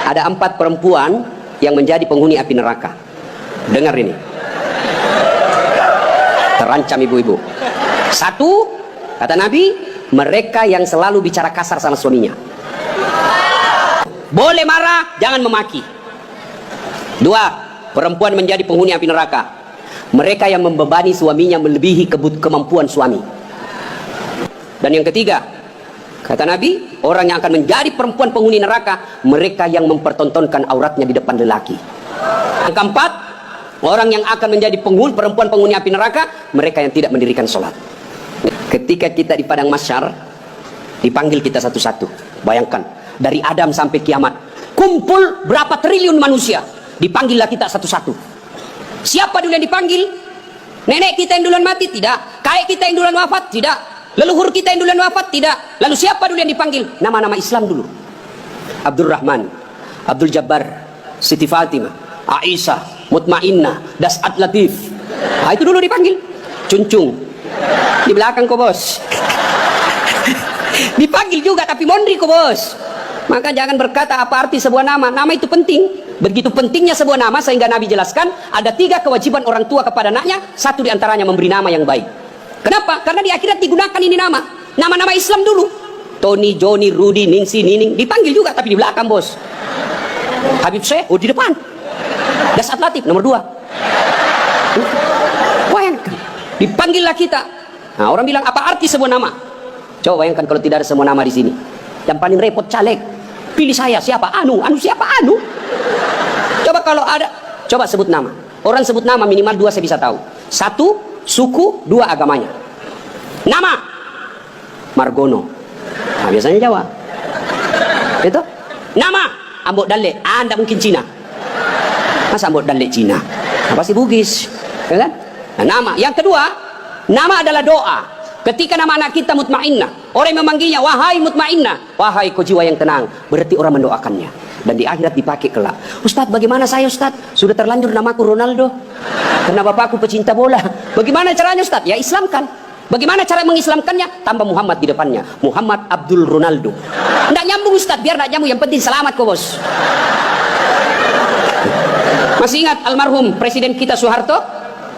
Ada 4 perempuan yang menjadi penghuni api neraka. Dengar ini. Terancam ibu-ibu. 1, kata Nabi, mereka yang selalu bicara kasar sama suaminya. Boleh marah, jangan memaki. 2, perempuan menjadi penghuni api neraka. Mereka yang membebani suaminya melebihi kemampuan suami. Dan yang ketiga, kata Nabi, orang yang akan menjadi perempuan penghuni neraka, mereka yang mempertontonkan auratnya di depan lelaki. Yang keempat, orang yang akan menjadi perempuan penghuni api neraka, mereka yang tidak mendirikan sholat. Ketika kita di padang mahsyar, dipanggil kita satu-satu. Bayangkan, dari Adam sampai kiamat, kumpul berapa triliun manusia, dipanggillah kita satu-satu. Siapa dulu yang dipanggil? Nenek kita yang duluan mati? Tidak. Kakek kita yang duluan wafat? Tidak. Leluhur kita yang duluan wafat? Tidak. Lalu siapa dulu yang dipanggil? Nama-nama Islam dulu. Abdul Rahman, Abdul Jabbar, Siti Fatimah, Aisyah, Mutmainnah, Das'ad Latif. Nah, itu dulu dipanggil. Cuncung. Di belakang kok bos. Dipanggil juga tapi mondri kok bos. Maka jangan berkata apa arti sebuah nama. Nama itu penting. Begitu pentingnya sebuah nama sehingga Nabi jelaskan ada 3 kewajiban orang tua kepada anaknya. 1 diantaranya memberi nama yang baik. Kenapa? Karena di akhirat digunakan ini nama. Nama-nama Islam dulu. Tony, Johnny, Rudy, Ningsi, Nining. Dipanggil juga tapi di belakang bos. Habib Syekh, oh di depan. Das'ad Latif nomor 2. Bayangkan. Dipanggillah kita. Nah, orang bilang apa arti sebuah nama? Coba bayangkan kalau tidak ada semua nama di sini. Yang paling repot caleg. Pilih saya siapa? Anu siapa? Anu. Coba kalau ada, coba sebut nama. Orang sebut nama minimal 2 saya bisa tahu. 1, suku, 2 agamanya. Nama Margono. Nah, biasanya Jawa. Itu. Nama Ambok Dalle. Anda mungkin Cina. Masa Ambok Dalle Cina? Apa sih Bugis? Ya kan? Nah, nama. Yang kedua, nama adalah doa. Ketika nama anak kita Mutmainnah, orang yang memanggilnya, wahai Mutmainnah, wahai kau jiwa yang tenang, berarti orang mendoakannya. Dan di akhirat dipakai kelak. Ustadz, bagaimana saya Ustadz? Sudah terlanjur namaku Ronaldo. Karena bapakku pecinta bola. Bagaimana caranya Ustadz? Ya Islamkan. Bagaimana cara mengislamkannya? Tambah Muhammad di depannya. Muhammad Abdul Ronaldo. Nggak nyambung Ustadz, biar nggak nyambung. Yang penting selamat kok bos. Masih ingat almarhum Presiden kita Soeharto?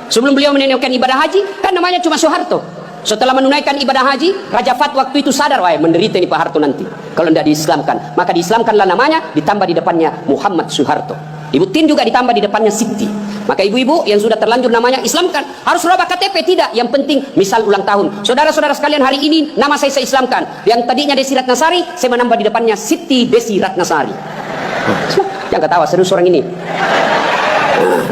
Sebelum beliau menunaikan ibadah haji, kan namanya cuma Soeharto. Setelah menunaikan ibadah haji, Raja Fat waktu itu sadar, wah menderita ini Pak Harto nanti kalau tidak diislamkan. Maka diislamkanlah namanya, ditambah di depannya Muhammad Soeharto. Ibu Tin juga ditambah di depannya Siti. Maka ibu-ibu yang sudah terlanjur namanya islamkan, harus rubah KTP tidak. Yang penting misal ulang tahun. Saudara-saudara sekalian, hari ini nama saya islamkan. Yang tadinya Desi Ratnasari, saya menambah di depannya Siti Desi Ratnasari. Yang ketawa serius orang ini.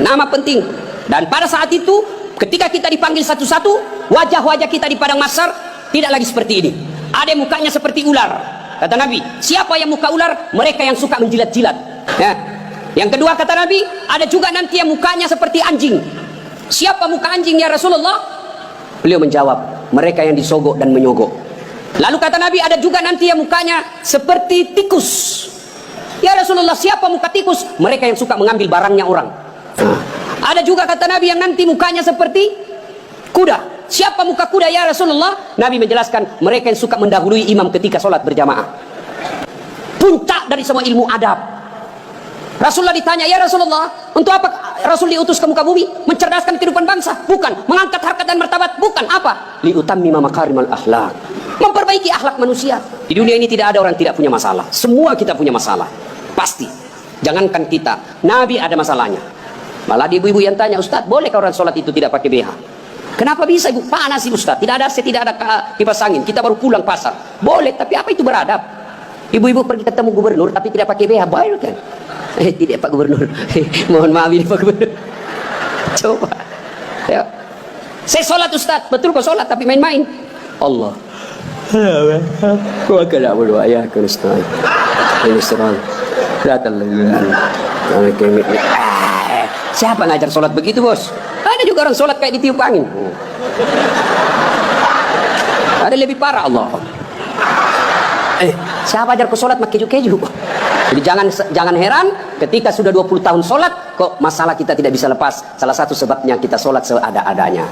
Nama penting. Dan pada saat itu, ketika kita dipanggil satu-satu, wajah-wajah kita di padang mahsyar tidak lagi seperti ini. Ada yang mukanya seperti ular. Kata Nabi, siapa yang muka ular? Mereka yang suka menjilat-jilat. Ya. Yang kedua kata Nabi, ada juga nanti yang mukanya seperti anjing. Siapa muka anjing ya Rasulullah? Beliau menjawab, mereka yang disogok dan menyogok. Lalu kata Nabi, ada juga nanti yang mukanya seperti tikus. Ya Rasulullah, siapa muka tikus? Mereka yang suka mengambil barangnya orang. Ada juga kata Nabi yang nanti mukanya seperti kuda. Siapa muka kuda ya Rasulullah? Nabi menjelaskan, mereka yang suka mendahului imam ketika sholat berjamaah. Puncak dari semua ilmu adab. Rasulullah ditanya, ya Rasulullah, untuk apa Rasul diutus ke muka bumi? Mencerdaskan kehidupan bangsa? Bukan. Mengangkat harkat dan martabat? Bukan. Apa? Liutammima makarimal akhlak. Memperbaiki akhlak manusia. Di dunia ini tidak ada orang tidak punya masalah. Semua kita punya masalah. Pasti. Jangankan kita, Nabi ada masalahnya. Malah di ibu-ibu yang tanya, Ustadz, bolehkah orang sholat itu tidak pakai BH? Kenapa bisa ibu? Panas sih Ustadz. Tidak ada, tidak ada kipas angin. Kita baru pulang pasar. Boleh, tapi apa itu beradab? Ibu-ibu pergi ketemu gubernur tapi tidak pakai BH, boleh kan? Tidak Pak Gubernur. Mohon maaf ini Pak Gubernur. Coba. Ya. Saya sholat Ustadz. Betul kok sholat tapi main-main. Allah. Wa kala berdoa ya Kristus. Ini serang. Siapa ngajar sholat begitu bos? Ada juga orang sholat kayak ditiup angin. Ada lebih parah Allah. Siapa ajar ku sholat mak keju-keju? Jadi jangan heran ketika sudah 20 tahun sholat kok masalah kita tidak bisa lepas. Salah satu sebabnya kita sholat seada-adanya.